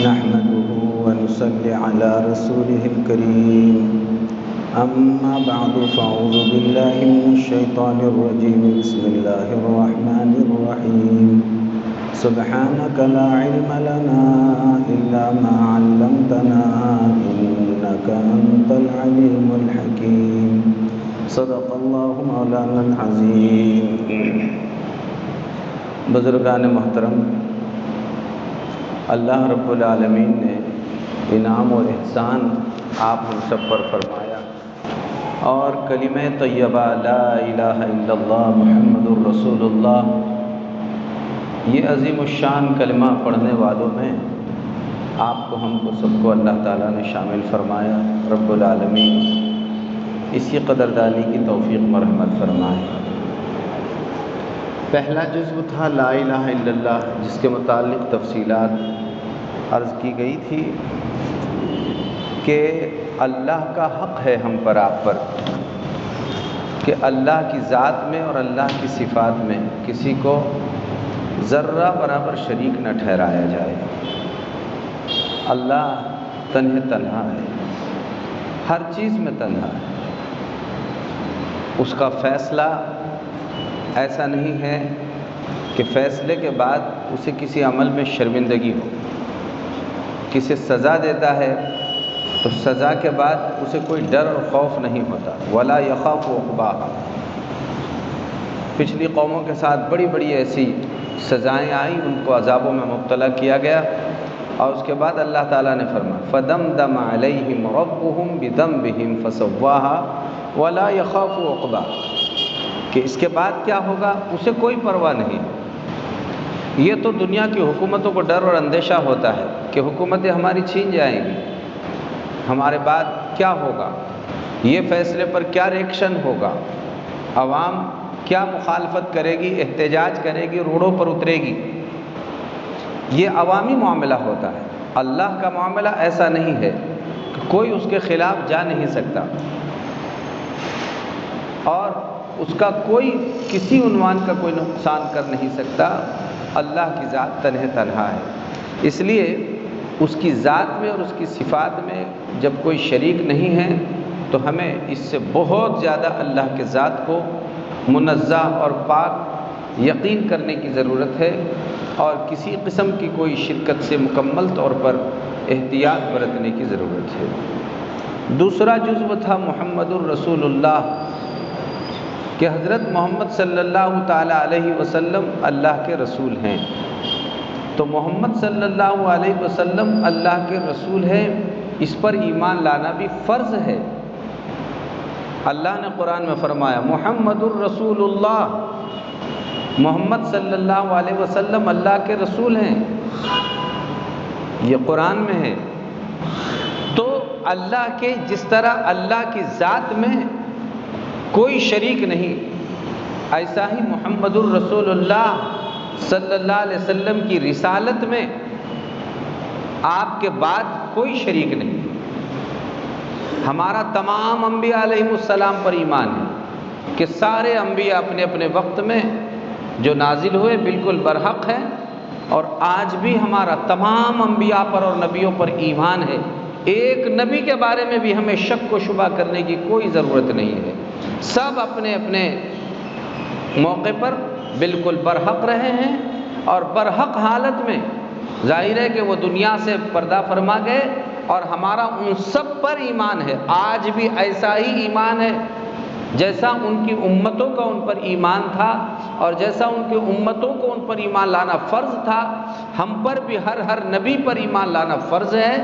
نحمده ونصلي على رسوله الكريم أما بعد فأعوذ بالله من الشيطان الرجيم بسم الله الرحمن الرحيم سبحانك لا علم لنا إلا ما علمتنا إنك أنت العليم الحكيم صدق الله مولانا العظيم. بزرگان محترم، اللہ رب العالمین نے انعام و احسان آپ ہم سب پر فرمایا اور کلمہ طیبہ لا الہ الا اللہ محمد الرسول اللہ، یہ عظیم الشان کلمہ پڑھنے والوں میں آپ کو ہم کو سب کو اللہ تعالیٰ نے شامل فرمایا. رب العالمین اسی قدردانی کی توفیق مرحمت فرمائے. پہلا جزو تھا لا الہ الا اللہ، جس کے متعلق تفصیلات عرض کی گئی تھی کہ اللہ کا حق ہے ہم پر آپ پر کہ اللہ کی ذات میں اور اللہ کی صفات میں کسی کو ذرہ برابر شریک نہ ٹھہرایا جائے. اللہ تنہا ہے، ہر چیز میں تنہا ہے. اس کا فیصلہ ایسا نہیں ہے کہ فیصلے کے بعد اسے کسی عمل میں شرمندگی ہو. کسی سزا دیتا ہے تو سزا کے بعد اسے کوئی ڈر اور خوف نہیں ہوتا. ولا یخاف عقباہا. پچھلی قوموں کے ساتھ بڑی بڑی ایسی سزائیں آئیں، ان کو عذابوں میں مبتلا کیا گیا اور اس کے بعد اللہ تعالیٰ نے فرمایا فَدَمْدَمَ عَلَيْهِمْ رَبُّهُمْ بِذَنبِهِمْ فَسَوَّاهَا وَلَا يَخَافُ عُقْبَاهَا کہ اس کے بعد کیا ہوگا اسے کوئی پرواہ نہیں. یہ تو دنیا کی حکومتوں کو ڈر اور اندیشہ ہوتا ہے کہ حکومتیں ہماری چھین جائیں گی، ہمارے بعد کیا ہوگا، یہ فیصلے پر کیا ریئیکشن ہوگا، عوام کیا مخالفت کرے گی، احتجاج کرے گی، روڈوں پر اترے گی. یہ عوامی معاملہ ہوتا ہے. اللہ کا معاملہ ایسا نہیں ہے کہ کوئی اس کے خلاف جا نہیں سکتا اور اس کا کوئی کسی عنوان کا کوئی نقصان کر نہیں سکتا. اللہ کی ذات تنہا ہے، اس لیے اس کی ذات میں اور اس کی صفات میں جب کوئی شریک نہیں ہے تو ہمیں اس سے بہت زیادہ اللہ کے ذات کو منزہ اور پاک یقین کرنے کی ضرورت ہے اور کسی قسم کی کوئی شرکت سے مکمل طور پر احتیاط برتنے کی ضرورت ہے. دوسرا جزو تھا محمد الرسول اللہ کہ حضرت محمد صلی اللہ تعالیٰ علیہ وسلم اللہ کے رسول ہیں. تو محمد صلی اللہ علیہ وسلم اللہ کے رسول ہیں، اس پر ایمان لانا بھی فرض ہے. اللہ نے قرآن میں فرمایا محمد الرسول اللہ، محمد صلی اللہ علیہ وسلم اللہ کے رسول ہیں، یہ قرآن میں ہے. تو اللہ کے جس طرح اللہ کی ذات میں کوئی شریک نہیں، ایسا ہی محمد الرسول اللہ صلی اللہ علیہ وسلم کی رسالت میں آپ کے بعد کوئی شریک نہیں. ہمارا تمام انبیاء علیہ السلام پر ایمان ہے کہ سارے انبیاء اپنے اپنے وقت میں جو نازل ہوئے بالکل برحق ہیں اور آج بھی ہمارا تمام انبیاء پر اور نبیوں پر ایمان ہے. ایک نبی کے بارے میں بھی ہمیں شک و شبہ کرنے کی کوئی ضرورت نہیں ہے. سب اپنے اپنے موقع پر بالکل برحق رہے ہیں اور برحق حالت میں ظاہر ہے کہ وہ دنیا سے پردہ فرما گئے اور ہمارا ان سب پر ایمان ہے. آج بھی ایسا ہی ایمان ہے جیسا ان کی امتوں کا ان پر ایمان تھا اور جیسا ان کی امتوں کو ان پر ایمان لانا فرض تھا، ہم پر بھی ہر نبی پر ایمان لانا فرض ہے.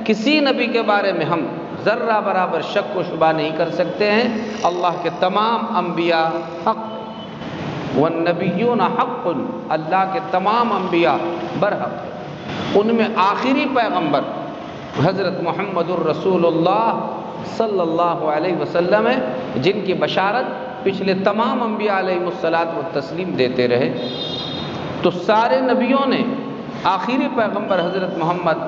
کسی نبی کے بارے میں ہم ذرہ برابر شک و شبہ نہیں کر سکتے ہیں. اللہ کے تمام انبیاء حق والنبیون حق، اللہ کے تمام انبیاء برحق. ان میں آخری پیغمبر حضرت محمد الرسول اللہ صلی اللہ علیہ وسلم ہے، جن کی بشارت پچھلے تمام انبیاء علیہ الصلاۃ والتسلیم دیتے رہے. تو سارے نبیوں نے آخری پیغمبر حضرت محمد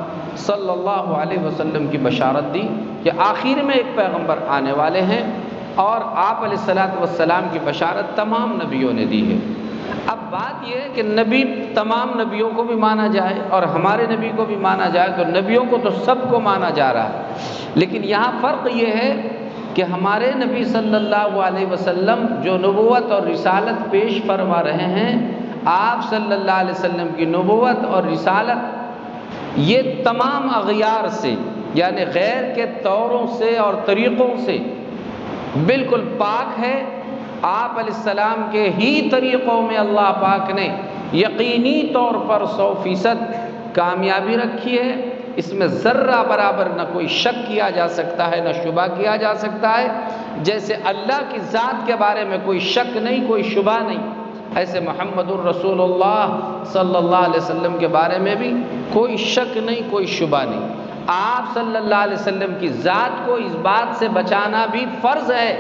صلی اللہ علیہ وسلم کی بشارت دی کہ آخر میں ایک پیغمبر آنے والے ہیں اور آپ علیہ الصلاۃ والسلام کی بشارت تمام نبیوں نے دی ہے. اب بات یہ ہے کہ نبی تمام نبیوں کو بھی مانا جائے اور ہمارے نبی کو بھی مانا جائے، تو نبیوں کو تو سب کو مانا جا رہا ہے، لیکن یہاں فرق یہ ہے کہ ہمارے نبی صلی اللہ علیہ وسلم جو نبوت اور رسالت پیش فرما رہے ہیں، آپ صلی اللہ علیہ وسلم کی نبوت اور رسالت یہ تمام اغیار سے، یعنی غیر کے طوروں سے اور طریقوں سے بالکل پاک ہے۔ آپ علیہ السلام کے ہی طریقوں میں اللہ پاک نے یقینی طور پر 100% کامیابی رکھی ہے، اس میں ذرہ برابر نہ کوئی شک کیا جا سکتا ہے، نہ شبہ کیا جا سکتا ہے۔ جیسے اللہ کی ذات کے بارے میں کوئی شک نہیں، کوئی شبہ نہیں، ایسے محمد الرسول اللہ صلی اللہ علیہ وسلم کے بارے میں بھی کوئی شک نہیں، کوئی شبہ نہیں۔ آپ صلی اللہ علیہ وسلم کی ذات کو اس بات سے بچانا بھی فرض ہے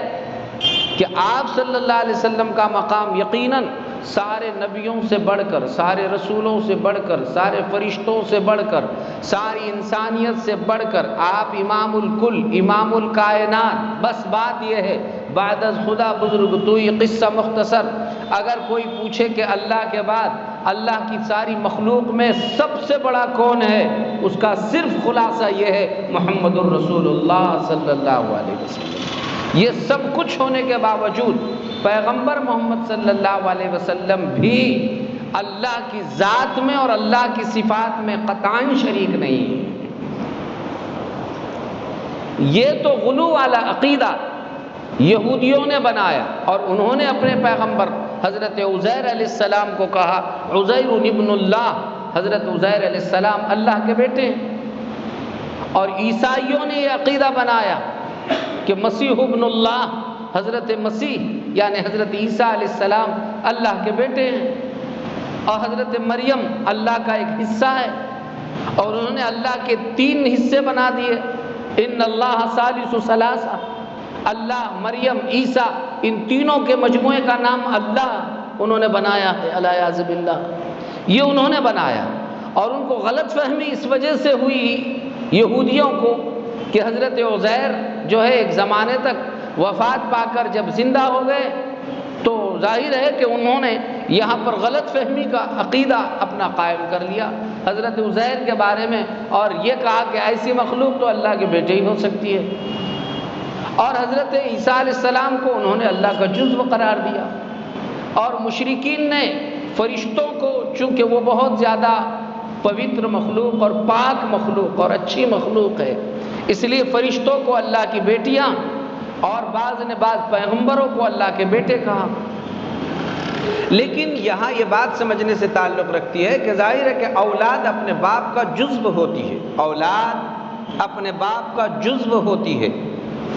کہ آپ صلی اللہ علیہ وسلم کا مقام یقیناً سارے نبیوں سے بڑھ کر، سارے رسولوں سے بڑھ کر، سارے فرشتوں سے بڑھ کر، ساری انسانیت سے بڑھ کر آپ امام الکل، امام الکائنات۔ بس بات یہ ہے، بعد از خدا بزرگ تو یہ قصہ مختصر، اگر کوئی پوچھے کہ اللہ کے بعد اللہ کی ساری مخلوق میں سب سے بڑا کون ہے، اس کا صرف خلاصہ یہ ہے محمد الرسول اللہ صلی اللہ علیہ وسلم۔ یہ سب کچھ ہونے کے باوجود پیغمبر محمد صلی اللہ علیہ وسلم بھی اللہ کی ذات میں اور اللہ کی صفات میں قطعاً شریک نہیں ہے۔ یہ تو غلو والا عقیدہ یہودیوں نے بنایا، اور انہوں نے اپنے پیغمبر حضرت عزیر علیہ السلام کو کہا عزیر ابن اللہ، حضرت عزیر علیہ السلام اللہ کے بیٹے ہیں۔ اور عیسائیوں نے یہ عقیدہ بنایا کہ مسیح ابن اللہ، حضرت مسیح یعنی حضرت عیسیٰ علیہ السلام اللہ کے بیٹے ہیں، اور حضرت مریم اللہ کا ایک حصہ ہے، اور انہوں نے اللہ کے 3 حصے بنا دیے، ان اللہ ثالث ثلاثہ، اللہ، مریم، عیسیٰ، ان تینوں کے مجموعے کا نام اللہ انہوں نے بنایا ہے، الیاذ باللہ۔ یہ انہوں نے بنایا، اور ان کو غلط فہمی اس وجہ سے ہوئی یہودیوں کو کہ حضرت عزیر جو ہے ایک زمانے تک وفات پا کر جب زندہ ہو گئے تو ظاہر ہے کہ انہوں نے یہاں پر غلط فہمی کا عقیدہ اپنا قائم کر لیا حضرت عزیر کے بارے میں، اور یہ کہا کہ ایسی مخلوق تو اللہ کے بیٹے ہی ہو سکتی ہے، اور حضرت عیسیٰ علیہ السلام کو انہوں نے اللہ کا جزو قرار دیا۔ اور مشرکین نے فرشتوں کو، چونکہ وہ بہت زیادہ پوتر مخلوق اور پاک مخلوق اور اچھی مخلوق ہے، اس لیے فرشتوں کو اللہ کی بیٹیاں، اور بعض نے بعض پیغمبروں کو اللہ کے بیٹے کہا۔ لیکن یہاں یہ بات سمجھنے سے تعلق رکھتی ہے کہ ظاہر ہے کہ اولاد اپنے باپ کا جزو ہوتی ہے، اولاد اپنے باپ کا جزو ہوتی ہے،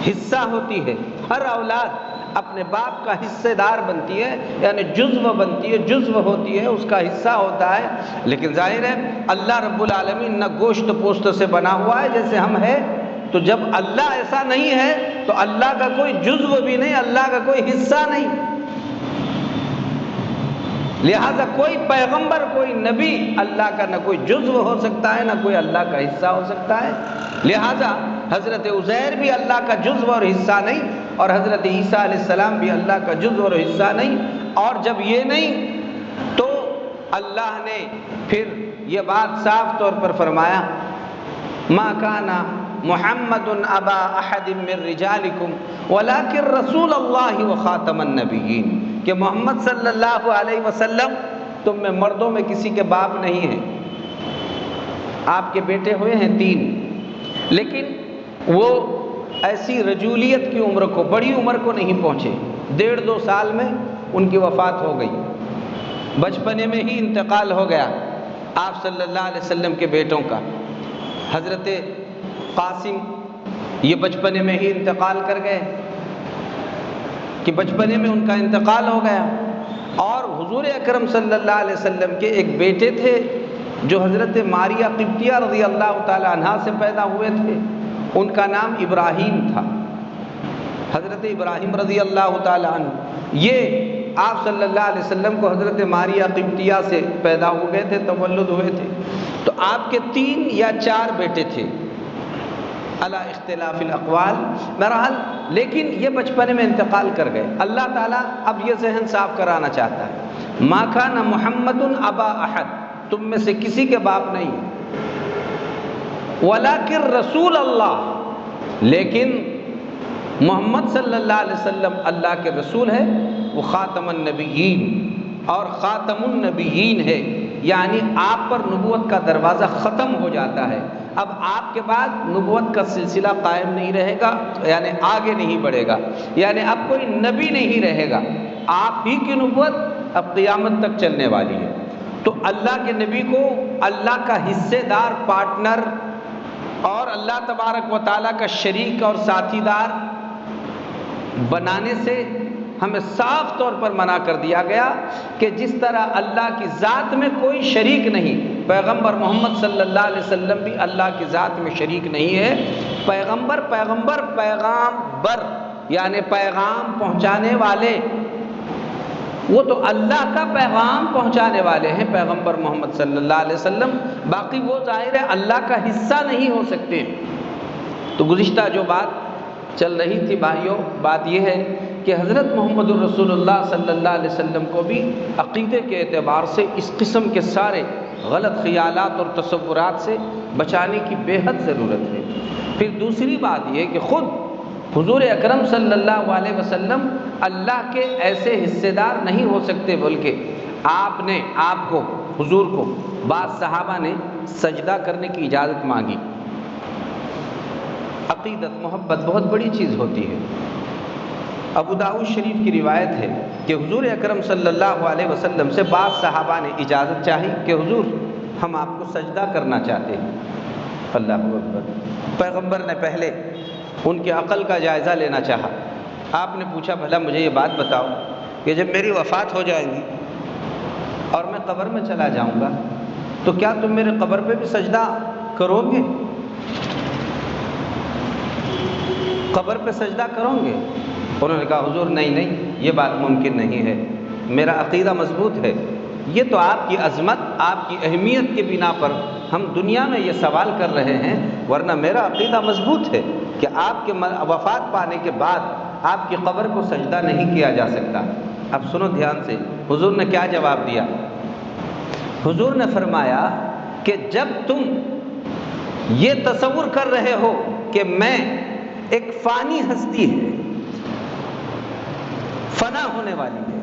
حصہ ہوتی ہے، ہر اولاد اپنے باپ کا حصے دار بنتی ہے، یعنی جزو بنتی ہے، جزو ہوتی ہے، اس کا حصہ ہوتا ہے۔ لیکن ظاہر ہے اللہ رب العالمین نہ گوشت پوست سے بنا ہوا ہے جیسے ہم ہیں، تو جب اللہ ایسا نہیں ہے تو اللہ کا کوئی جزو بھی نہیں، اللہ کا کوئی حصہ نہیں، لہذا کوئی پیغمبر، کوئی نبی اللہ کا نہ کوئی جزو ہو سکتا ہے، نہ کوئی اللہ کا حصہ ہو سکتا ہے۔ لہذا حضرت عزیر بھی اللہ کا جزو اور حصہ نہیں، اور حضرت عیسیٰ علیہ السلام بھی اللہ کا جزو اور حصہ نہیں۔ اور جب یہ نہیں تو اللہ نے پھر یہ بات صاف طور پر فرمایا، ما کان محمد ابا احد من رجالکم ولکن رسول اللہ وخاتم النبیین، کہ محمد صلی اللہ علیہ وسلم تم میں مردوں میں کسی کے باپ نہیں ہیں، آپ کے بیٹے ہوئے ہیں 3، لیکن وہ ایسی رجولیت کی عمر کو، بڑی عمر کو نہیں پہنچے، 1.5-2 سال میں ان کی وفات ہو گئی، بچپنے میں ہی انتقال ہو گیا آپ صلی اللہ علیہ وسلم کے بیٹوں کا۔ حضرت قاسم یہ بچپنے میں ہی انتقال کر گئے، کہ بچپنے میں ان کا انتقال ہو گیا۔ اور حضور اکرم صلی اللہ علیہ وسلم کے ایک بیٹے تھے جو حضرت ماریہ قبطیہ رضی اللہ تعالی عنہا سے پیدا ہوئے تھے، ان کا نام ابراہیم تھا، حضرت ابراہیم رضی اللہ تعالی عنہ۔ یہ آپ صلی اللہ علیہ وسلم کو حضرت ماریہ قبطیہ سے پیدا ہو گئے تھے، تولد ہوئے تھے، تو آپ کے 3 یا 4 بیٹے تھے علی اختلاف الاقوال، بہرحال لیکن یہ بچپنے میں انتقال کر گئے۔ اللہ تعالیٰ اب یہ ذہن صاف کرانا چاہتا ہے، ما کان محمد ابا احد، تم میں سے کسی کے باپ نہیں، ولکن رسول اللہ، لیکن محمد صلی اللہ علیہ وسلم اللہ کے رسول ہے، وہ خاتم النبیین اور خاتم النبیین ہے، یعنی آپ پر نبوت کا دروازہ ختم ہو جاتا ہے، اب آپ کے بعد نبوت کا سلسلہ قائم نہیں رہے گا، یعنی آگے نہیں بڑھے گا، یعنی اب کوئی نبی نہیں رہے گا، آپ ہی کی نبوت اب قیامت تک چلنے والی ہے۔ تو اللہ کے نبی کو اللہ کا حصے دار، پارٹنر اور اللہ تبارک و تعالیٰ کا شریک اور ساتھی دار بنانے سے ہمیں صاف طور پر منع کر دیا گیا کہ جس طرح اللہ کی ذات میں کوئی شریک نہیں، پیغمبر محمد صلی اللہ علیہ وسلم بھی اللہ کی ذات میں شریک نہیں ہے۔ پیغمبر پیغام بر، یعنی پیغام پہنچانے والے، وہ تو اللہ کا پیغام پہنچانے والے ہیں پیغمبر محمد صلی اللہ علیہ وسلم، باقی وہ ظاہر ہے اللہ کا حصہ نہیں ہو سکتے۔ تو گزشتہ جو بات چل رہی تھی بھائیوں، بات یہ ہے کہ حضرت محمد الرسول اللہ صلی اللہ علیہ وسلم کو بھی عقیدے کے اعتبار سے اس قسم کے سارے غلط خیالات اور تصورات سے بچانے کی بے حد ضرورت ہے۔ پھر دوسری بات یہ کہ خود حضور اکرم صلی اللہ علیہ وسلم اللہ کے ایسے حصے دار نہیں ہو سکتے، بلکہ آپ کو حضور کو بعض صحابہ نے سجدہ کرنے کی اجازت مانگی۔ عقیدت، محبت بہت بڑی چیز ہوتی ہے۔ ابو داؤد شریف کی روایت ہے کہ حضور اکرم صلی اللہ علیہ وسلم سے بعض صحابہ نے اجازت چاہی کہ حضور ہم آپ کو سجدہ کرنا چاہتے ہیں۔ اللہ اکبر۔ پیغمبر نے پہلے ان کی عقل کا جائزہ لینا چاہا۔ آپ نے پوچھا بھلا مجھے یہ بات بتاؤ کہ جب میری وفات ہو جائے گی اور میں قبر میں چلا جاؤں گا تو کیا تم میرے قبر پہ بھی سجدہ کرو گے؟ قبر پہ سجدہ کرو گے؟ انہوں نے کہا حضور نہیں، یہ بات ممکن نہیں ہے، میرا عقیدہ مضبوط ہے، یہ تو آپ کی عظمت، آپ کی اہمیت کی بنا پر ہم دنیا میں یہ سوال کر رہے ہیں، ورنہ میرا عقیدہ مضبوط ہے کہ آپ کے وفات پانے کے بعد آپ کی قبر کو سجدہ نہیں کیا جا سکتا۔ اب سنو دھیان سے، حضور نے کیا جواب دیا؟ حضور نے فرمایا کہ جب تم یہ تصور کر رہے ہو کہ میں ایک فانی ہستی ہے، فنا ہونے والی ہے،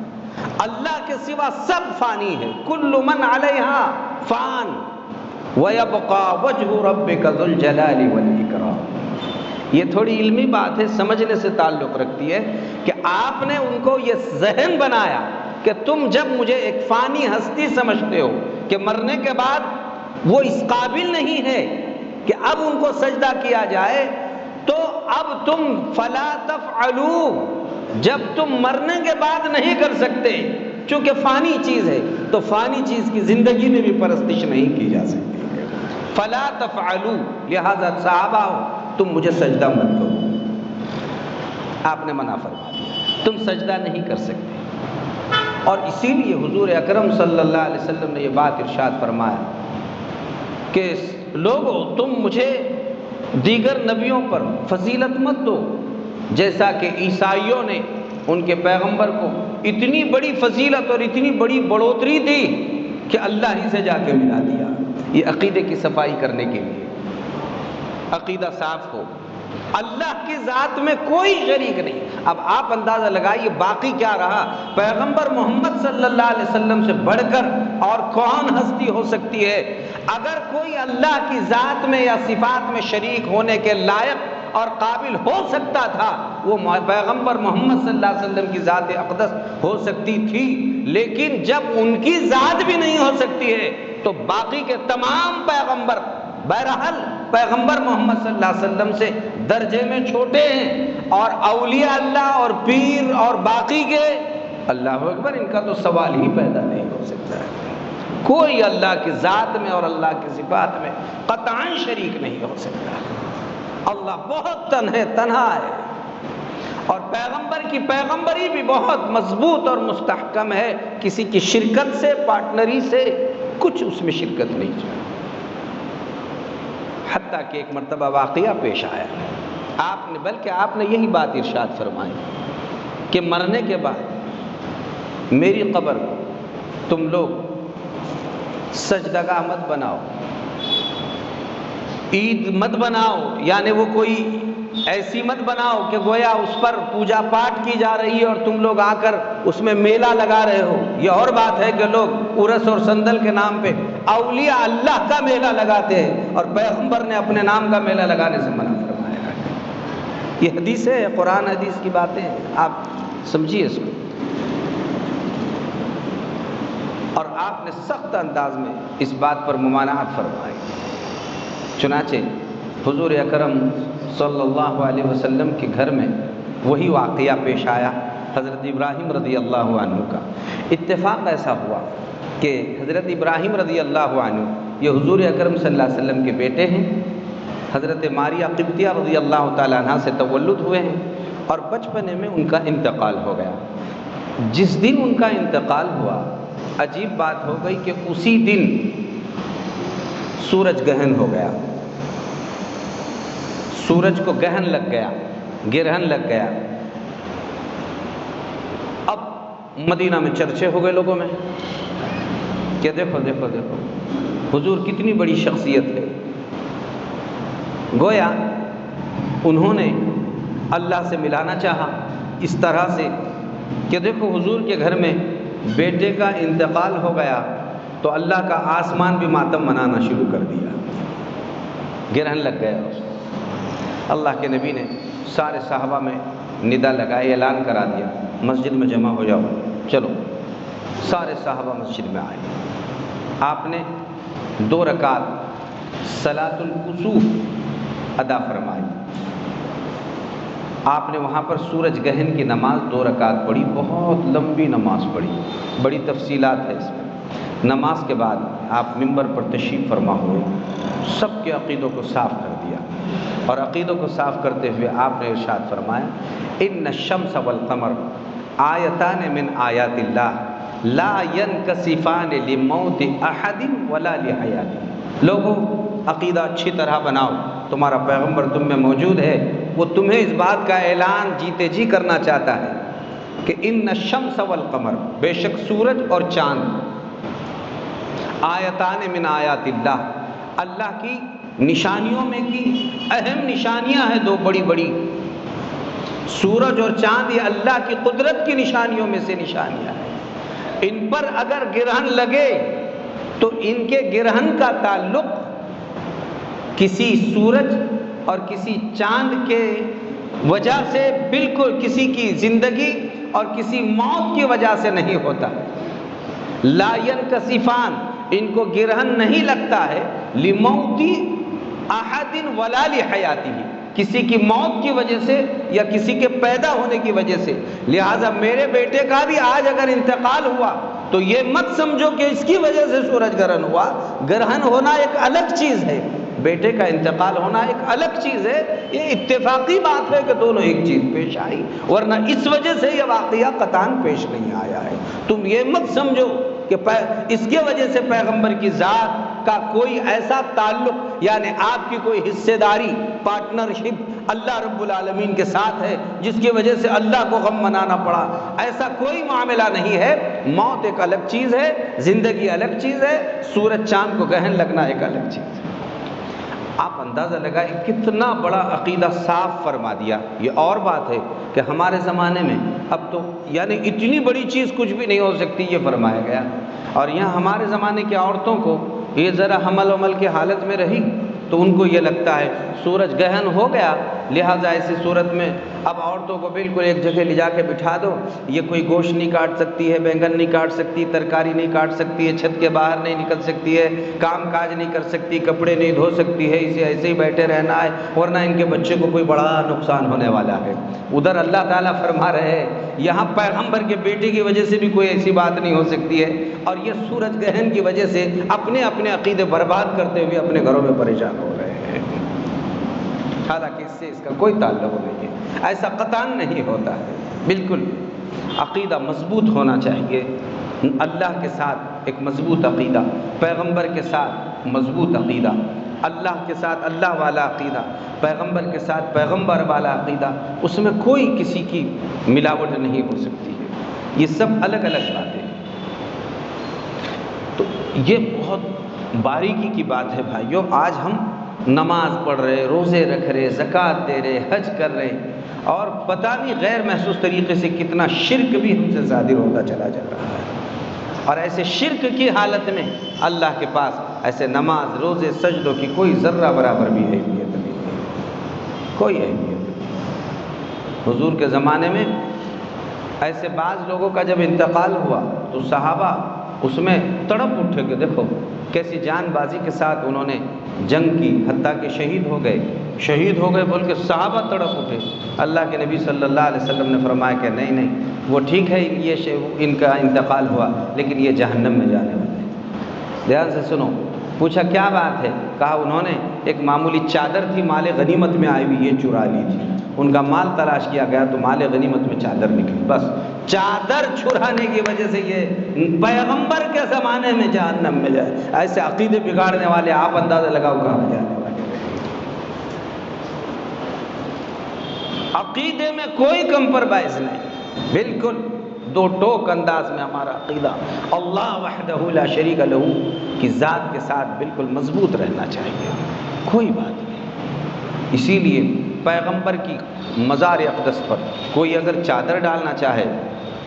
اللہ کے سوا سب فانی ہے، کل من علیہا فان وَيَبْقَى وَجْهُ رَبِّكَ ذُو الْجَلَالِ وَالْإِكْرَامِ، یہ تھوڑی علمی بات ہے، سمجھنے سے تعلق رکھتی ہے کہ آپ نے ان کو یہ ذہن بنایا کہ تم جب مجھے ایک فانی ہستی سمجھتے ہو کہ مرنے کے بعد وہ اس قابل نہیں ہے کہ اب ان کو سجدہ کیا جائے، تو اب تم فَلَا تَفْعَلُوا، جب تم مرنے کے بعد نہیں کر سکتے، چونکہ فانی چیز ہے تو فانی چیز کی زندگی میں بھی پرستش نہیں کی جا سکتی، فَلَا تَفْعَلُوا، لہذا صحابہ ہو تم مجھے سجدہ مت کرو۔ آپ نے منع فرما دیا، تم سجدہ نہیں کر سکتے، اور اسی لیے حضور اکرم صلی اللہ علیہ وسلم نے یہ بات ارشاد فرمایا کہ لوگو تم مجھے دیگر نبیوں پر فضیلت مت دو، جیسا کہ عیسائیوں نے ان کے پیغمبر کو اتنی بڑی فضیلت اور اتنی بڑی بڑھوتری دی کہ اللہ ہی سے جا کے ملا دیا۔ یہ عقیدے کی صفائی کرنے کے لیے عقیدہ صاف ہو، اللہ کی ذات میں کوئی شریک نہیں۔ اب آپ اندازہ لگائیے باقی کیا رہا، پیغمبر محمد صلی اللہ علیہ وسلم سے بڑھ کر اور کون ہستی ہو سکتی ہے؟ اگر کوئی اللہ کی ذات میں یا صفات میں شریک ہونے کے لائق اور قابل ہو سکتا تھا، وہ پیغمبر محمد صلی اللہ علیہ وسلم کی ذات اقدس ہو سکتی تھی، لیکن جب ان کی ذات بھی نہیں ہو سکتی ہے تو باقی کے تمام پیغمبر بہرحال پیغمبر محمد صلی اللہ علیہ وسلم سے درجے میں چھوٹے ہیں، اور اولیاء اللہ اور پیر اور باقی کے اللہ اکبر، ان کا تو سوال ہی پیدا نہیں ہو سکتا ہے۔ کوئی اللہ کی ذات میں اور اللہ کی صفات میں قطعاً شریک نہیں ہو سکتا۔ اللہ بہت تنہا ہے، اور پیغمبر کی پیغمبری بھی بہت مضبوط اور مستحکم ہے، کسی کی شرکت سے، پارٹنری سے کچھ اس میں شرکت نہیں چاہیے۔ حتیٰ کہ ایک مرتبہ واقعہ پیش آیا، بلکہ آپ نے یہی بات ارشاد فرمائی کہ مرنے کے بعد میری قبر تم لوگ سجدگاہ مت بناؤ، عید مت بناؤ، یعنی وہ کوئی ایسی مت بناؤ کہ گویا اس پر پوجا پاٹ کی جا رہی ہے اور تم لوگ آ کر اس میں میلہ لگا رہے ہو۔ یہ اور بات ہے کہ لوگ عرس اور سندل کے نام پہ اولیاء اللہ کا میلہ لگاتے ہیں اور پیغمبر نے اپنے نام کا میلہ لگانے سے منع فرمایا ہے۔ یہ حدیث ہے، قرآن حدیث کی باتیں ہیں، آپ سمجھیے اس کو۔ اور آپ نے سخت انداز میں اس بات پر ممانعت فرمائی۔ چنانچہ حضور اکرم صلی اللہ علیہ وسلم کے گھر میں وہی واقعہ پیش آیا حضرت ابراہیم رضی اللہ عنہ کا۔ اتفاق ایسا ہوا کہ حضرت ابراہیم رضی اللہ عنہ یہ حضور اکرم صلی اللہ علیہ وسلم کے بیٹے ہیں، حضرت ماریہ قبطیہ رضی اللہ تعالیٰ عنہ سے تولد ہوئے ہیں اور بچپنے میں ان کا انتقال ہو گیا۔ جس دن ان کا انتقال ہوا، عجیب بات ہو گئی کہ اسی دن سورج گہن ہو گیا، سورج کو گہن لگ گیا، گرہن لگ گیا۔ اب مدینہ میں چرچے ہو گئے لوگوں میں کہ دیکھو دیکھو دیکھو حضور کتنی بڑی شخصیت ہے۔ گویا انہوں نے اللہ سے ملانا چاہا اس طرح سے کہ دیکھو حضور کے گھر میں بیٹے کا انتقال ہو گیا تو اللہ کا آسمان بھی ماتم منانا شروع کر دیا، گرہن لگ گیا اس کو۔ اللہ کے نبی نے سارے صحابہ میں ندا لگائے، اعلان کرا دیا مسجد میں جمع ہو جاؤ، چلو۔ سارے صحابہ مسجد میں آئے۔ آپ نے 2 رکعت صلاۃ الکسوف ادا فرمائی۔ آپ نے وہاں پر سورج گہن کی نماز 2 رکعت پڑھی، بہت لمبی نماز پڑھی، بڑی تفصیلات ہے اس میں۔ نماز کے بعد آپ منبر پر تشریف فرما ہوئے، سب کے عقیدوں کو صاف کر دیا اور عقیدوں کو صاف کرتے ہوئے آپ نے ارشاد فرمایا ان الشمس والقمر آیتان من آیات اللہ لا ينکسفان لموت احد ولا لحیاته۔ لوگوں عقیدہ اچھی طرح بناؤ، تمہارا پیغمبر تم میں موجود ہے، وہ تمہیں اس بات کا اعلان جیتے جی کرنا چاہتا ہے کہ ان الشمس والقمر، بے شک سورج اور چاند، آیتان من آیات اللہ، اللہ کی نشانیوں میں کی اہم نشانیاں ہیں 2 بڑی بڑی۔ سورج اور چاند یہ اللہ کی قدرت کی نشانیوں میں سے نشانیاں ہیں۔ ان پر اگر گرہن لگے تو ان کے گرہن کا تعلق کسی سورج اور کسی چاند کے وجہ سے بالکل کسی کی زندگی اور کسی موت کی وجہ سے نہیں ہوتا۔ لا ينکسفان، ان کو گرہن نہیں لگتا ہے لموت احد ولا لحیاتہ، کسی کی موت کی وجہ سے یا کسی کے پیدا ہونے کی وجہ سے۔ لہٰذا میرے بیٹے کا بھی آج اگر انتقال ہوا تو یہ مت سمجھو کہ اس کی وجہ سے سورج گرہن ہوا۔ گرہن ہونا ایک الگ چیز ہے، بیٹے کا انتقال ہونا ایک الگ چیز ہے۔ یہ اتفاقی بات ہے کہ دونوں ایک چیز پیش آئی، ورنہ اس وجہ سے یہ واقعہ قطعاً پیش نہیں آیا ہے۔ تم یہ مت سمجھو کہ اس کی وجہ سے پیغمبر کی ذات کا کوئی ایسا تعلق، یعنی آپ کی کوئی حصے داری، پارٹنرشپ اللہ رب العالمین کے ساتھ ہے جس کی وجہ سے اللہ کو غم منانا پڑا، ایسا کوئی معاملہ نہیں ہے۔ موت ایک الگ چیز ہے، زندگی الگ چیز ہے، سورج چاند کو گہن لگنا ایک الگ چیز ہے۔ آپ اندازہ لگائیں کتنا بڑا عقیدہ صاف فرما دیا۔ یہ اور بات ہے کہ ہمارے زمانے میں اب تو یعنی اتنی بڑی چیز کچھ بھی نہیں ہو سکتی، یہ فرمایا گیا۔ اور یہاں ہمارے زمانے کی عورتوں کو یہ ذرا حمل ومل کی حالت میں رہی تو ان کو یہ لگتا ہے سورج گہن ہو گیا، لہٰذا ایسی صورت میں اب عورتوں کو بالکل ایک جگہ لے جا کے بٹھا دو، یہ کوئی گوشت نہیں کاٹ سکتی ہے، بینگن نہیں کاٹ سکتی، ترکاری نہیں کاٹ سکتی ہے، چھت کے باہر نہیں نکل سکتی ہے، کام کاج نہیں کر سکتی، کپڑے نہیں دھو سکتی ہے، اسے ایسے ہی بیٹھے رہنا ہے ورنہ ان کے بچے کو کوئی بڑا نقصان ہونے والا ہے۔ ادھر اللہ تعالیٰ فرما رہے ہیں یہاں پیغمبر کے بیٹے کی وجہ سے بھی کوئی ایسی بات نہیں ہو سکتی ہے، اور یہ سورج گہن کی وجہ سے اپنے اپنے عقیدے برباد کرتے ہوئے اپنے گھروں میں پریشان ہو رہے ہیں، حالانکہ اس سے اس کا کوئی تعلق نہیں ہے، ایسا قطعاً نہیں ہوتا ہے۔ بالکل عقیدہ مضبوط ہونا چاہیے، اللہ کے ساتھ ایک مضبوط عقیدہ، پیغمبر کے ساتھ مضبوط عقیدہ، اللہ کے ساتھ اللہ والا عقیدہ، پیغمبر کے ساتھ پیغمبر والا عقیدہ، اس میں کوئی کسی کی ملاوٹ نہیں ہو سکتی ہے۔ یہ سب الگ الگ باتیں ہیں۔ یہ بہت باریکی کی بات ہے بھائیو۔ آج ہم نماز پڑھ رہے، روزے رکھ رہے، زکوٰۃ دے رہے، حج کر رہے، اور پتہ نہیں غیر محسوس طریقے سے کتنا شرک بھی ہم سے صادر ہوتا چلا جا رہا ہے۔ اور ایسے شرک کی حالت میں اللہ کے پاس ایسے نماز، روزے، سجدوں کی کوئی ذرہ برابر بھی اہمیت نہیں ہے، کوئی اہمیت نہیں۔ حضور کے زمانے میں ایسے بعض لوگوں کا جب انتقال ہوا تو صحابہ اس میں تڑپ اٹھے کہ دیکھو کیسی جان بازی کے ساتھ انہوں نے جنگ کی، حتیٰ کہ شہید ہو گئے بول کے صحابہ تڑپ اٹھے۔ اللہ کے نبی صلی اللہ علیہ وسلم نے فرمایا کہ نہیں، وہ ٹھیک ہے یہ ان کا انتقال ہوا، لیکن یہ جہنم میں جانے والے ہیں۔ دھیان سے سنو۔ پوچھا کیا بات ہے؟ کہا انہوں نے ایک معمولی چادر تھی مال غنیمت میں آئی ہوئی، یہ چرا لی تھی۔ ان کا مال تلاش کیا گیا تو مال غنیمت میں چادر نکلی، بس چادر چرانے کی وجہ سے یہ پیغمبر کے زمانے میں جہنم میں جائے۔ ایسے عقیدے بگاڑنے والے آپ اندازہ لگاؤ کہاں جانے والے۔ عقیدے میں کوئی کمپرومائز نہیں، بالکل دو ٹوک انداز میں ہمارا عقیدہ اللہ وحدہ لا شریک لہ کی ذات کے ساتھ بالکل مضبوط رہنا چاہیے، کوئی بات نہیں۔ اسی لیے پیغمبر کی مزار اقدس پر کوئی اگر چادر ڈالنا چاہے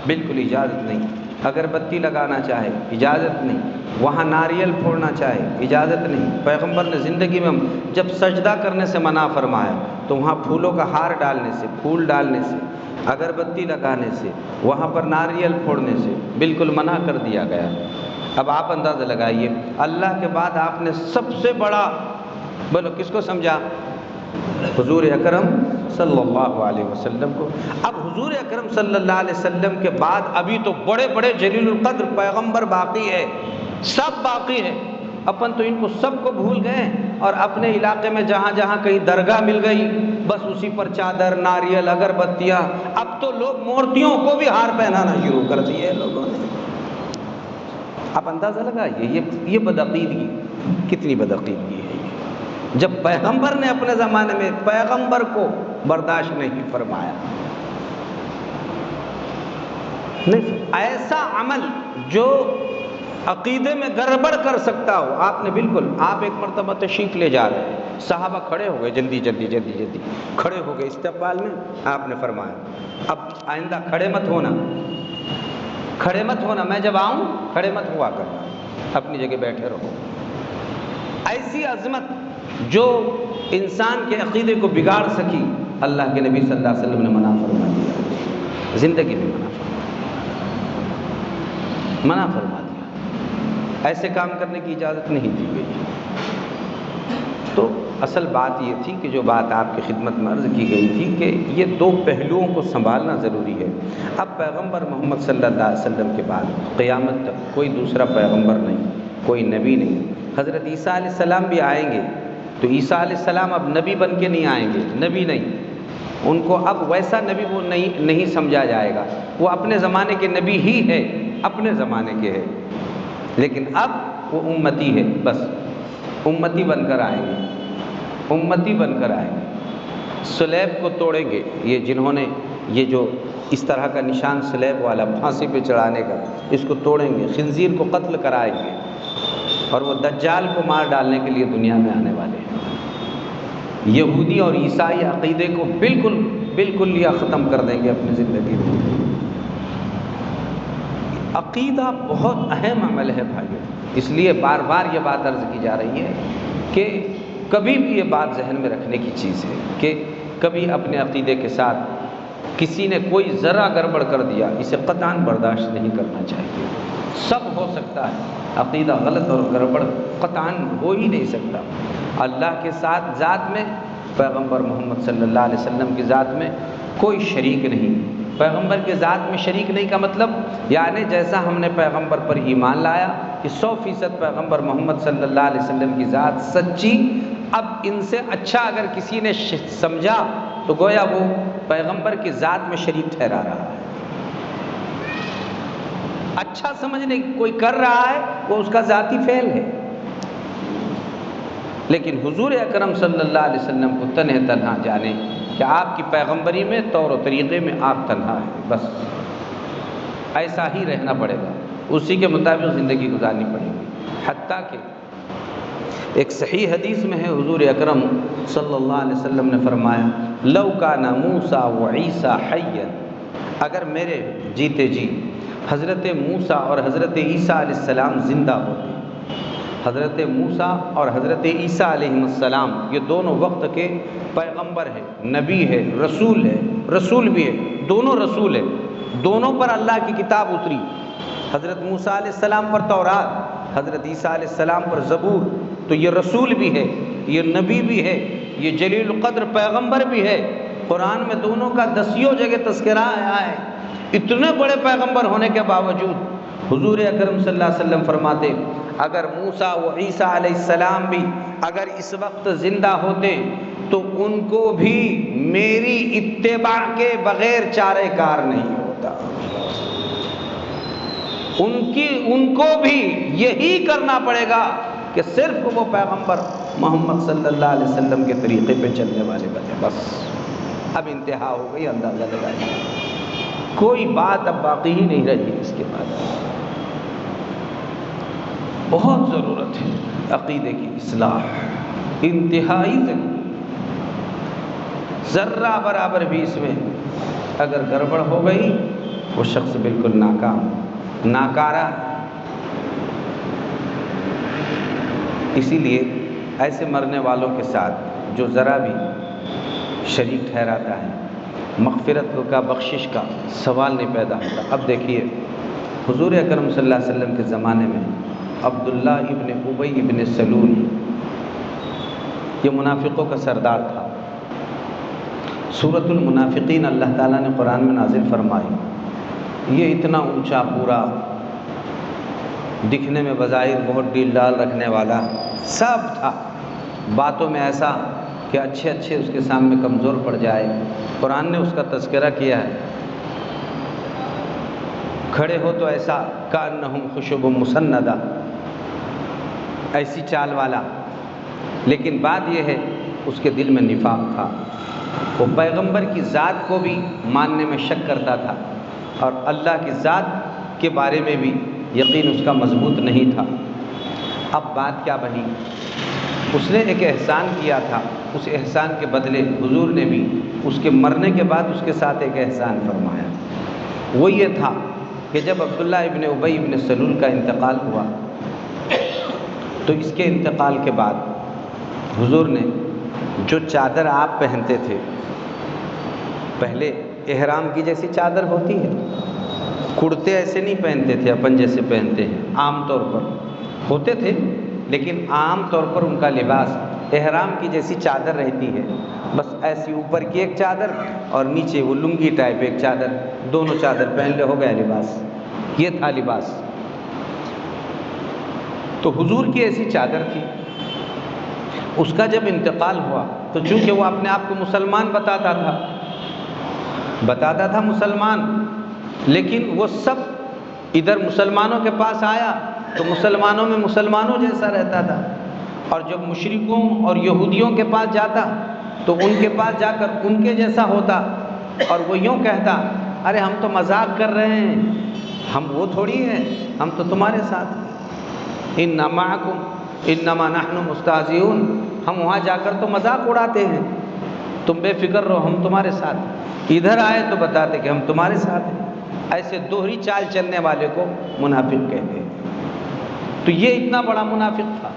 بالکل اجازت نہیں، اگر بتی لگانا چاہے اجازت نہیں، وہاں ناریل پھوڑنا چاہے اجازت نہیں۔ پیغمبر نے زندگی میں جب سجدہ کرنے سے منع فرمایا تو وہاں پھولوں کا ہار ڈالنے سے، پھول ڈالنے سے، اگربتی لگانے سے، وہاں پر ناریل پھوڑنے سے بالکل منع کر دیا گیا۔ اب آپ اندازہ لگائیے اللہ کے بعد آپ نے سب سے بڑا، بولو کس کو سمجھا؟ حضور اکرم صلی اللہ علیہ وسلم کو۔ اب حضور اکرم صلی اللہ علیہ وسلم کے بعد ابھی تو بڑے بڑے جلیل القدر پیغمبر باقی ہے، سب باقی ہے۔ اپن تو ان کو سب کو بھول گئے اور اپنے علاقے میں جہاں جہاں کہیں درگاہ مل گئی بس اسی پر چادر، ناریل، اگربتیاں۔ اب تو لوگ مورتیوں کو بھی ہار پہنانا شروع کر دیے لوگوں نے۔ آپ اندازہ لگائیے یہ بدعقیدگی کتنی بدعقیدگی ہے۔ جب پیغمبر نے اپنے زمانے میں پیغمبر کو برداشت نہیں فرمایا، نہیں ایسا عمل جو عقیدے میں گڑبڑ کر سکتا ہو۔ آپ نے بالکل، آپ ایک مرتبہ تشریف لے جا رہے ہیں، صحابہ کھڑے ہو گئے، جلدی کھڑے ہو گئے استقبال میں۔ آپ نے فرمایا اب آئندہ کھڑے مت ہونا، میں جب آؤں کھڑے مت ہوا کرنا، اپنی جگہ بیٹھے رہو۔ ایسی عظمت جو انسان کے عقیدے کو بگاڑ سکی، اللہ کے نبی صلی اللہ علیہ وسلم نے منع فرما دیا، زندگی میں منع فرما دیا، ایسے کام کرنے کی اجازت نہیں دی گئی۔ تو اصل بات یہ تھی کہ جو بات آپ کی خدمت میں عرض کی گئی تھی کہ یہ دو پہلوؤں کو سنبھالنا ضروری ہے۔ اب پیغمبر محمد صلی اللہ علیہ وسلم کے بعد قیامت تک کوئی دوسرا پیغمبر نہیں، کوئی نبی نہیں۔ حضرت عیسیٰ علیہ السلام بھی آئیں گے تو عیسیٰ علیہ السلام اب نبی بن کے نہیں آئیں گے، نبی نہیں، ان کو اب ویسا نبی وہ نہیں سمجھا جائے گا، وہ اپنے زمانے کے نبی ہی ہے، اپنے زمانے کے ہے، لیکن اب وہ امتی ہے، بس امتی بن کر آئیں گے، سلیب کو توڑیں گے، یہ جنہوں نے یہ جو اس طرح کا نشان سلیب والا پھانسی پہ چڑھانے کا، اس کو توڑیں گے، خنزیر کو قتل کرائیں گے، اور وہ دجال کو مار ڈالنے کے لیے دنیا میں آنے والے ہیں۔ یہودی اور عیسائی عقیدے کو بالکل یہ ختم کر دیں گے اپنی زندگی میں۔ عقیدہ بہت اہم عمل ہے بھائیو، اس لیے بار بار یہ بات عرض کی جا رہی ہے کہ کبھی بھی یہ بات ذہن میں رکھنے کی چیز ہے کہ کبھی اپنے عقیدے کے ساتھ کسی نے کوئی ذرا گڑبڑ کر دیا، اسے قطعاً برداشت نہیں کرنا چاہیے۔ سب ہو سکتا ہے، عقیدہ غلط اور گڑبڑ قطعاً ہو ہی نہیں سکتا۔ اللہ کے ساتھ ذات میں، پیغمبر محمد صلی اللہ علیہ وسلم کی ذات میں کوئی شریک نہیں۔ پیغمبر کے ذات میں شریک نہیں کا مطلب یعنی جیسا ہم نے پیغمبر پر ایمان لایا کہ 100% پیغمبر محمد صلی اللہ علیہ وسلم کی ذات سچی، اب ان سے اچھا اگر کسی نے سمجھا تو گویا وہ پیغمبر کی ذات میں شریک ٹھہرا رہا ہے۔ اچھا سمجھنے کوئی کر رہا ہے وہ اس کا ذاتی فعل ہے، لیکن حضور اکرم صلی اللہ علیہ وسلم کو تنہا جانے کہ آپ کی پیغمبری میں، طور و طریقے میں آپ تنہا ہیں، بس ایسا ہی رہنا پڑے گا، اسی کے مطابق زندگی گزارنی پڑے گی۔ حتیٰ کہ ایک صحیح حدیث میں ہے حضور اکرم صلی اللہ علیہ وسلم نے فرمایا لو کان موسیٰ و عیسیٰ حیا، اگر میرے جیتے جی حضرت موسیٰ اور حضرت عیسیٰ علیہ السلام زندہ ہوتے، حضرت موسیٰ اور حضرت عیسیٰ علیہ السلام یہ دونوں وقت کے پیغمبر ہیں، نبی ہے، رسول بھی ہے، دونوں رسول ہیں، دونوں پر اللہ کی کتاب اتری، حضرت موسیٰ علیہ السلام پر تورات، حضرت عیسیٰ علیہ السلام پر زبور، تو یہ رسول بھی ہے، یہ نبی بھی ہے، یہ جلیل القدر پیغمبر بھی ہے۔ قرآن میں دونوں کا دسیوں جگہ تذکرہ آیا ہے۔ اتنے بڑے پیغمبر ہونے کے باوجود حضور اکرم صلی اللہ علیہ وسلم فرماتے اگر موسیٰ و عیسیٰ علیہ السلام بھی اگر اس وقت زندہ ہوتے تو ان کو بھی میری اتباع کے بغیر چارہ کار نہیں ہوتا، ان کو بھی یہی کرنا پڑے گا کہ صرف وہ پیغمبر محمد صلی اللہ علیہ وسلم کے طریقے پہ چلنے والے بنے، بس اب انتہا ہو گئی، اندازہ لگائیے، کوئی بات اب باقی ہی نہیں رہی اس کے بعد۔ بہت ضرورت ہے عقیدے کی اصلاح، انتہائی ضروری، ذرہ برابر بھی اس میں اگر گڑبڑ ہو گئی وہ شخص بالکل ناکام، ناکارہ۔ اسی لیے ایسے مرنے والوں کے ساتھ جو ذرا بھی شریک ٹھہراتا ہے، مغفرت کا بخشش کا سوال نہیں پیدا ہوتا۔ اب دیکھیے حضور اکرم صلی اللہ علیہ وسلم کے زمانے میں عبداللہ ابن ابی ابن سلول یہ منافقوں کا سردار تھا۔ سورۃ المنافقین اللہ تعالیٰ نے قرآن میں نازل فرمائی، یہ اتنا اونچا پورا، دکھنے میں بظاہر بہت ڈیل ڈال رکھنے والا سب تھا، باتوں میں ایسا کہ اچھے اس کے سامنے کمزور پڑ جائے۔ قرآن نے اس کا تذکرہ کیا ہے، کھڑے ہو تو ایسا کأنہم خشب مسندہ، ایسی چال والا، لیکن بات یہ ہے اس کے دل میں نفاق تھا، وہ پیغمبر کی ذات کو بھی ماننے میں شک کرتا تھا اور اللہ کی ذات کے بارے میں بھی یقین اس کا مضبوط نہیں تھا۔ اب بات کیا بنی، اس نے ایک احسان کیا تھا، اس احسان کے بدلے حضور نے بھی اس کے مرنے کے بعد اس کے ساتھ ایک احسان فرمایا۔ وہ یہ تھا کہ جب عبداللہ ابن ابی ابن سلول کا انتقال ہوا تو اس کے انتقال کے بعد حضور نے جو چادر آپ پہنتے تھے، پہلے احرام کی جیسی چادر ہوتی ہے، کرتے ایسے نہیں پہنتے تھے اپن جیسے پہنتے ہیں، عام طور پر ہوتے تھے، لیکن عام طور پر ان کا لباس احرام کی جیسی چادر رہتی ہے، بس ایسی اوپر کی ایک چادر اور نیچے وہ لنگی ٹائپ ایک چادر، دونوں چادر پہن لے ہو گیا لباس، یہ تھا لباس۔ تو حضور کی ایسی چادر تھی، اس کا جب انتقال ہوا تو چونکہ وہ اپنے آپ کو مسلمان بتاتا تھا مسلمان، لیکن وہ سب ادھر مسلمانوں کے پاس آیا تو مسلمانوں میں مسلمانوں جیسا رہتا تھا، اور جب مشرکوں اور یہودیوں کے پاس جاتا تو ان کے پاس جا کر ان کے جیسا ہوتا، اور وہ یوں کہتا ارے ہم تو مذاق کر رہے ہیں، ہم وہ تھوڑی ہیں، ہم تو تمہارے ساتھ ہیں، اِنَّ مَعَكُمْ اِنَّمَا نَحْنُ مُسْتَهْزِئُونَ، ہم وہاں جا کر تو مذاق اڑاتے ہیں، تم بے فکر رہو، ہم تمہارے ساتھ ہیں، ادھر آئے تو بتاتے کہ ہم تمہارے ساتھ ہیں۔ ایسے دوہری چال چلنے والے کو منافق کہتے ہیں۔ تو یہ اتنا بڑا منافق تھا،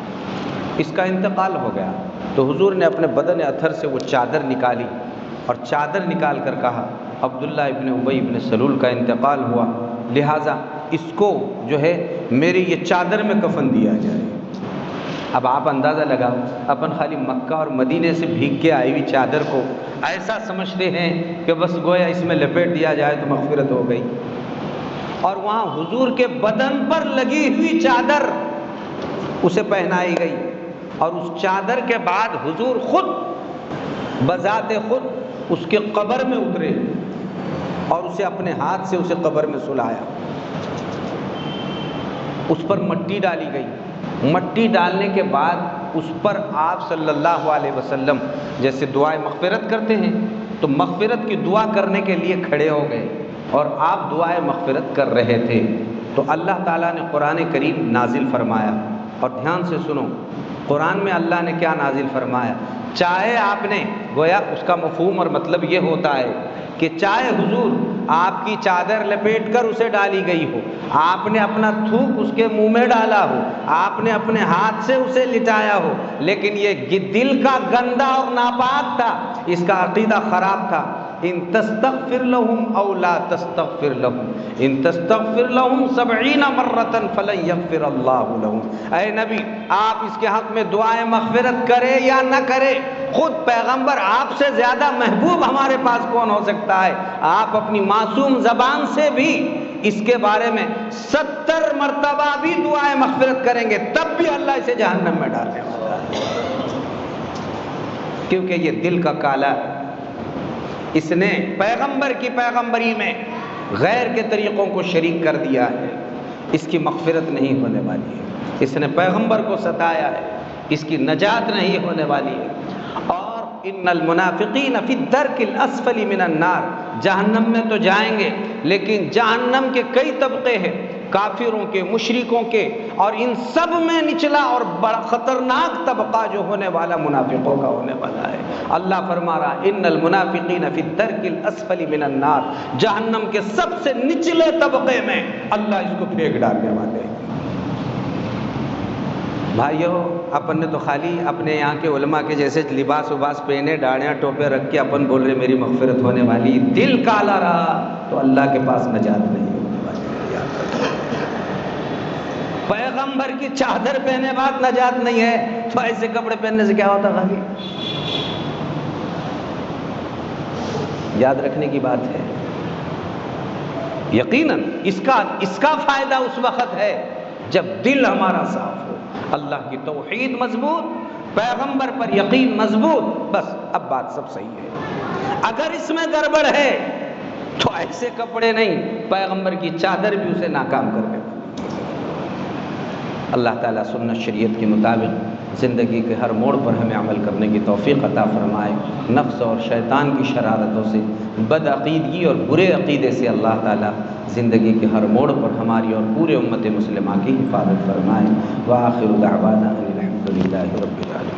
اس کا انتقال ہو گیا تو حضور نے اپنے بدن اطہر سے وہ چادر نکالی اور چادر نکال کر کہا عبداللہ ابن ابی ابن سلول کا انتقال ہوا، لہٰذا اس کو جو ہے میری یہ چادر میں کفن دیا جائے۔ اب آپ اندازہ لگاؤ، اپن خالی مکہ اور مدینے سے بھیگ کے آئی ہوئی چادر کو ایسا سمجھتے ہیں کہ بس گویا اس میں لپیٹ دیا جائے تو مغفرت ہو گئی، اور وہاں حضور کے بدن پر لگی ہوئی چادر اسے پہنائی گئی، اور اس چادر کے بعد حضور خود بذات خود اس کے قبر میں اترے اور اسے اپنے ہاتھ سے اسے قبر میں سلایا، اس پر مٹی ڈالی گئی۔ مٹی ڈالنے کے بعد اس پر آپ صلی اللہ علیہ وسلم جیسے دعائے مغفرت کرتے ہیں تو مغفرت کی دعا کرنے کے لیے کھڑے ہو گئے اور آپ دعائے مغفرت کر رہے تھے، تو اللہ تعالیٰ نے قرآن کریم نازل فرمایا اور دھیان سے سنو، قرآن میں اللہ نے کیا نازل فرمایا؟ چاہے آپ نے، گویا اس کا مفہوم اور مطلب یہ ہوتا ہے کہ چاہے حضور آپ کی چادر لپیٹ کر اسے ڈالی گئی ہو، آپ نے اپنا تھوک اس کے منہ میں ڈالا ہو، آپ نے اپنے ہاتھ سے اسے لٹایا ہو، لیکن یہ دل کا گندا اور ناپاک تھا، اس کا عقیدہ خراب تھا، ان تستغفر لهم او لا تستغفر لهم ان تستغفر لهم 70 مرة فلن يغفر الله لهم۔ اے نبی، آپ اس کے حق میں دعائیں مغفرت کرے یا نہ کرے، خود پیغمبر آپ سے زیادہ محبوب ہمارے پاس کون ہو سکتا ہے؟ آپ اپنی معصوم زبان سے بھی اس کے بارے میں 70 مرتبہ بھی دعائیں مغفرت کریں گے، تب بھی اللہ اسے جہنم میں ڈالنے والا ہے، کیونکہ یہ دل کا کالا ہے۔ اس نے پیغمبر کی پیغمبری میں غیر کے طریقوں کو شریک کر دیا ہے، اس کی مغفرت نہیں ہونے والی ہے۔ اس نے پیغمبر کو ستایا ہے، اس کی نجات نہیں ہونے والی ہے۔ اور ان المنافقین فی الدرک الاسفل من النار، جہنم میں تو جائیں گے، لیکن جہنم کے کئی طبقے ہیں، کافروں کے، مشرکوں کے، اور ان سب میں نچلا اور بڑا خطرناک طبقہ جو ہونے والا منافقوں کا ہونے والا ہے۔ اللہ فرما رہا ان المنافقین فی الدرک الاسفل من النار، جہنم کے سب سے نچلے طبقے میں اللہ اس کو پھینک ڈالنے والے ہیں۔ بھائیو، اپن نے تو خالی اپنے یہاں کے علماء کے جیسے لباس وباس پہنے، داڑیاں ٹوپے رکھ کے اپن بول رہے میری مغفرت ہونے والی، دل کالا رہا تو اللہ کے پاس نجات نہیں ہونے والی۔ پیغمبر کی چادر پہنے بعد نجات نہیں ہے تو ایسے کپڑے پہننے سے کیا ہوتا خالی؟ یاد رکھنے کی بات ہے۔ یقیناً اس کا فائدہ اس وقت ہے جب دل ہمارا صاف ہو، اللہ کی توحید مضبوط، پیغمبر پر یقین مضبوط، بس اب بات سب صحیح ہے۔ اگر اس میں گڑبڑ ہے تو ایسے کپڑے نہیں، پیغمبر کی چادر بھی اسے ناکام کر دے۔ اللہ تعالیٰ سنت شریعت کے مطابق زندگی کے ہر موڑ پر ہمیں عمل کرنے کی توفیق عطا فرمائے، نفس اور شیطان کی شرارتوں سے، بد عقیدگی اور برے عقیدے سے اللہ تعالیٰ زندگی کے ہر موڑ پر ہماری اور پورے امت مسلمہ کی حفاظت فرمائے۔ وآخر دعوانا ان الحمد للہ رب العالمین۔